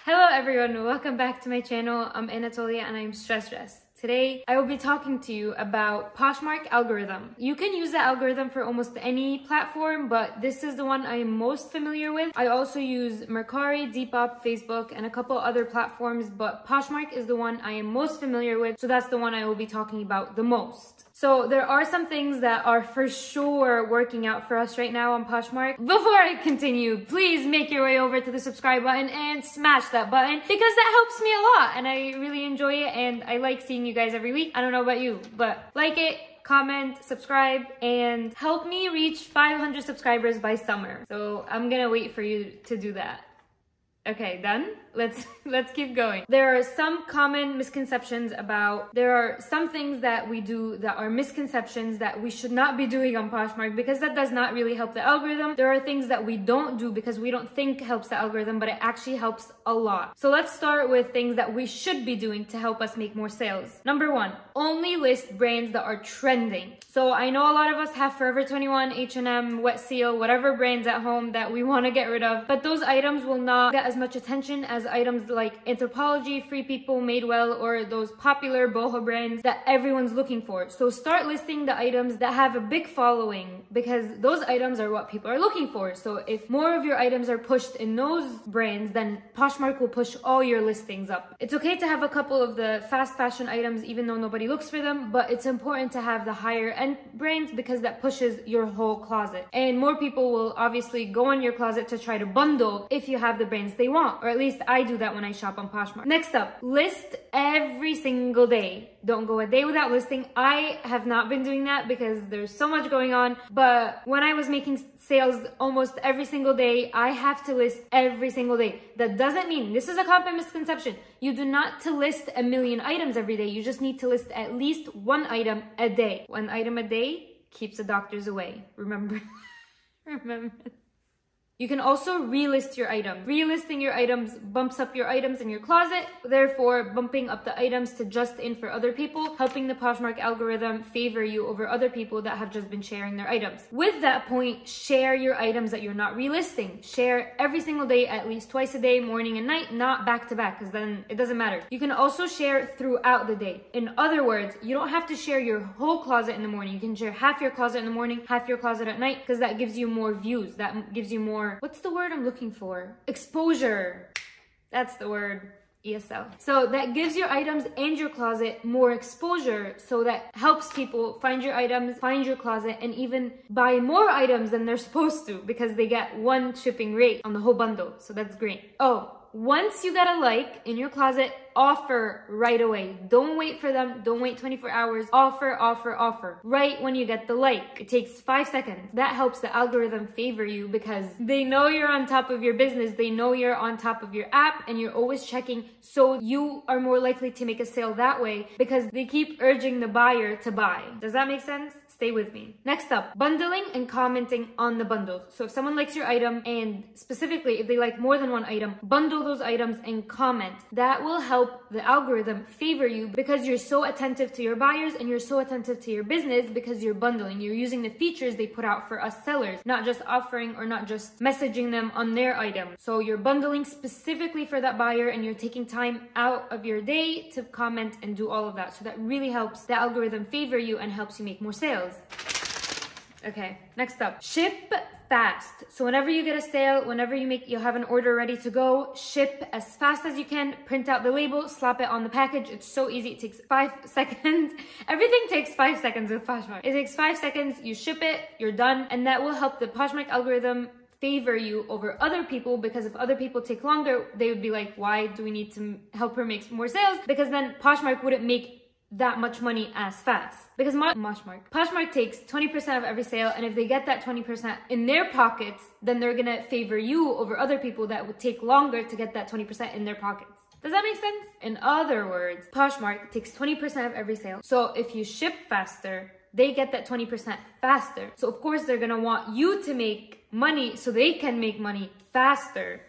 Hello everyone, welcome back to my channel. I'm Anatolia and I'm STRESSDRESSED. Today, I will be talking to you about POSHMARK algorithm. You can use the algorithm for almost any platform, but this is the one I am most familiar with. I also use Mercari, Depop, Facebook, and a couple other platforms, but POSHMARK is the one I am most familiar with, so that's the one I will be talking about the most. So there are some things that are for sure working out for us right now on POSHMARK. Before I continue, please make your way over to the subscribe button and smash that button because that helps me a lot and I really enjoy it and I like seeing you guys every week. I don't know about you, but like it, comment, subscribe, and help me reach 500 subscribers by summer. So I'm gonna wait for you to do that. Okay, done? Let's keep going. There are some common misconceptions about, there are some things that we do that are misconceptions that we should not be doing on POSHMARK because that does not really help the algorithm. There are things that we don't do because we don't think helps the algorithm, but it actually helps a lot. So let's start with things that we should be doing to help us make more sales. Number one, only list brands that are trending. So I know a lot of us have Forever 21, H&M, Wet Seal, whatever brands at home that we want to get rid of, but those items will not get as much attention as items like Anthropologie, Free People, Madewell, or those popular boho brands that everyone's looking for. So start listing the items that have a big following because those items are what people are looking for. So if more of your items are pushed in those brands, then POSHMARK will push all your listings up. It's okay to have a couple of the fast fashion items even though nobody looks for them, but it's important to have the higher end brands because that pushes your whole closet. And more people will obviously go in your closet to try to bundle if you have the brands they want, or at least I do that when I shop on POSHMARK. Next up, list every single day. Don't go a day without listing. I have not been doing that because there's so much going on, but when I was making sales almost every single day, I have to list every single day. That doesn't mean, this is a common misconception, you do not to list a million items every day. You just need to list at least one item a day. One item a day keeps the doctors away. Remember? Remember. You can also relist your items. Relisting your items bumps up your items in your closet, therefore bumping up the items to just in for other people, helping the POSHMARK algorithm favor you over other people that have just been sharing their items. With that point, share your items that you're not relisting. Share every single day, at least twice a day, morning and night, not back to back, because then it doesn't matter. You can also share throughout the day. In other words, you don't have to share your whole closet in the morning. You can share half your closet in the morning, half your closet at night, because that gives you more views. That gives you more, what's the word I'm looking for? Exposure. That's the word. ESL. So that gives your items and your closet more exposure, so that helps people find your items, find your closet, and even buy more items than they're supposed to because they get one shipping rate on the whole bundle. So that's great. Oh, once you get a like in your closet, offer right away. Don't wait for them. Don't wait 24 hours. Offer, offer, offer. Right when you get the like. It takes 5 seconds. That helps the algorithm favor you because they know you're on top of your business. They know you're on top of your app and you're always checking. So you are more likely to make a sale that way because they keep urging the buyer to buy. Does that make sense? Stay with me. Next up, bundling and commenting on the bundles. So if someone likes your item, and specifically if they like more than one item, bundle those items and comment. That will help the algorithm favor you because you're so attentive to your buyers and you're so attentive to your business because you're bundling. You're using the features they put out for us sellers, not just offering or not just messaging them on their item. So you're bundling specifically for that buyer and you're taking time out of your day to comment and do all of that. So that really helps the algorithm favor you and helps you make more sales. Okay, next up, ship fast. So whenever you get a sale, whenever you'll have an order ready to go, ship as fast as you can, print out the label, slap it on the package. It's so easy. It takes 5 seconds. Everything takes 5 seconds with POSHMARK. It takes 5 seconds, you ship it, you're done. And that will help the POSHMARK algorithm favor you over other people because if other people take longer, they would be like, why do we need to help her make more sales? Because then POSHMARK wouldn't make that much money as fast. Because POSHMARK takes 20% of every sale, and if they get that 20% in their pockets, then they're gonna favor you over other people that would take longer to get that 20% in their pockets. Does that make sense? In other words, POSHMARK takes 20% of every sale. So if you ship faster, they get that 20% faster. So of course they're gonna want you to make money so they can make money faster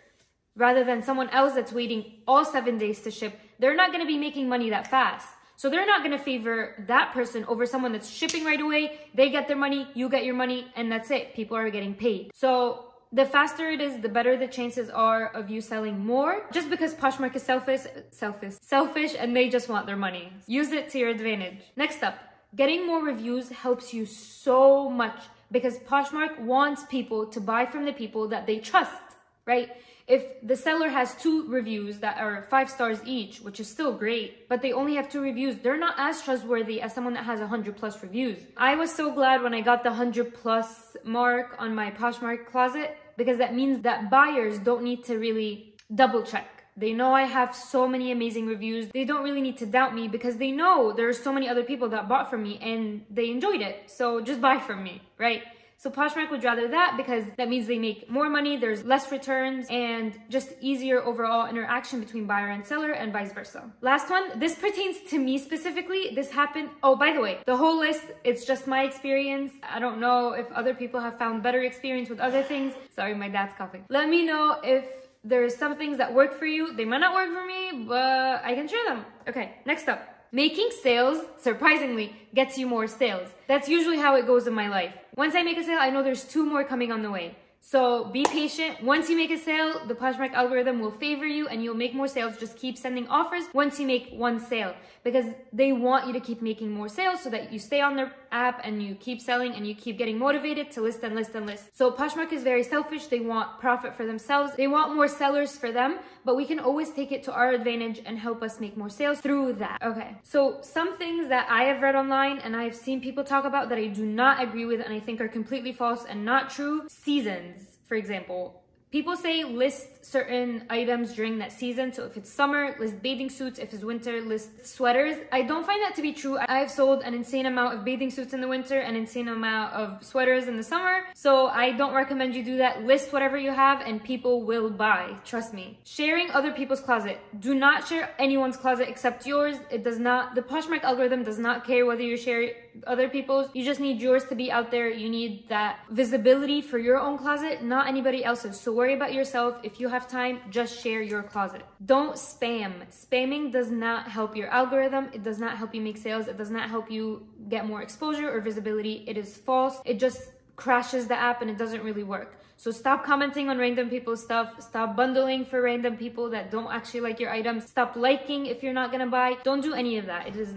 rather than someone else that's waiting all 7 days to ship. They're not gonna be making money that fast. So they're not going to favor that person over someone that's shipping right away. They get their money, you get your money, and that's it. People are getting paid. So the faster it is, the better the chances are of you selling more, just because Poshmark is selfish and they just want their money. Use it to your advantage. Next up, getting more reviews helps you so much because Poshmark wants people to buy from the people that they trust, right? If the seller has 2 reviews that are 5 stars each, which is still great, but they only have 2 reviews, they're not as trustworthy as someone that has 100+ reviews. I was so glad when I got the 100+ mark on my Poshmark closet, because that means that buyers don't need to really double check. They know I have so many amazing reviews. They don't really need to doubt me because they know there are so many other people that bought from me and they enjoyed it. So just buy from me, right? So Poshmark would rather that because that means they make more money, there's less returns, and just easier overall interaction between buyer and seller and vice versa. Last one, this pertains to me specifically. This happened, oh, by the way, the whole list, it's just my experience. I don't know if other people have found better experience with other things. Sorry, my dad's coughing. Let me know if there's some things that work for you. They might not work for me, but I can share them. Okay, next up. Making sales, surprisingly, gets you more sales. That's usually how it goes in my life. Once I make a sale, I know there's 2 more coming on the way. So be patient. Once you make a sale, the Poshmark algorithm will favor you and you'll make more sales. Just keep sending offers once you make 1 sale because they want you to keep making more sales so that you stay on their app and you keep selling and you keep getting motivated to list and list and list. So Poshmark is very selfish. They want profit for themselves. They want more sellers for them, but we can always take it to our advantage and help us make more sales through that. Okay, so some things that I have read online and I've seen people talk about that I do not agree with and I think are completely false and not true. Seasons. For example, people say list certain items during that season. So if it's summer, list bathing suits. If it's winter, list sweaters. I don't find that to be true. I've sold an insane amount of bathing suits in the winter, an insane amount of sweaters in the summer. So I don't recommend you do that. List whatever you have and people will buy. Trust me. Sharing other people's closet. Do not share anyone's closet except yours. It does not, the Poshmark algorithm does not care whether you share other people's. You just need yours to be out there. You need that visibility for your own closet, not anybody else's. So worry about yourself. If you have time, just share your closet. Don't spam. Spamming does not help your algorithm. It does not help you make sales. It does not help you get more exposure or visibility. It is false. It just crashes the app and it doesn't really work. So stop commenting on random people's stuff. Stop bundling for random people that don't actually like your items. Stop liking if you're not gonna buy. Don't do any of that. It's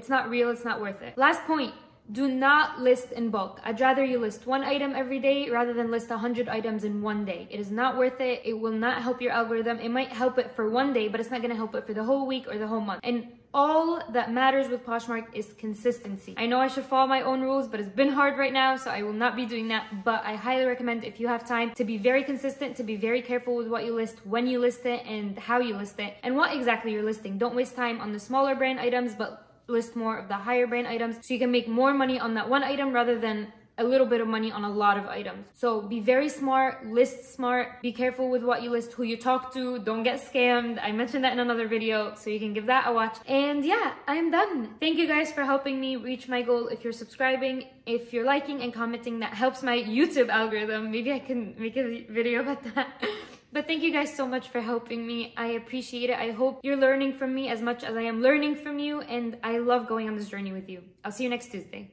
not real. It's not worth it. Last point. Do not list in bulk. I'd rather you list 1 item every day rather than list 100 items in 1 day. It is not worth it. It will not help your algorithm. It might help it for 1 day, but it's not gonna help it for the whole week or the whole month. And all that matters with Poshmark is consistency. I know I should follow my own rules, but it's been hard right now, so I will not be doing that. But I highly recommend, if you have time, to be very consistent, to be very careful with what you list, when you list it, and how you list it, and what exactly you're listing. Don't waste time on the smaller brand items, but list more of the higher brand items so you can make more money on that 1 item rather than a little bit of money on a lot of items. So be very smart, list smart, be careful with what you list, who you talk to, don't get scammed. I mentioned that in another video, so you can give that a watch. And yeah, I'm done. Thank you guys for helping me reach my goal. If you're subscribing, if you're liking and commenting, that helps my YouTube algorithm. Maybe I can make a video about that. But thank you guys so much for helping me. I appreciate it. I hope you're learning from me as much as I am learning from you, and I love going on this journey with you. I'll see you next Tuesday.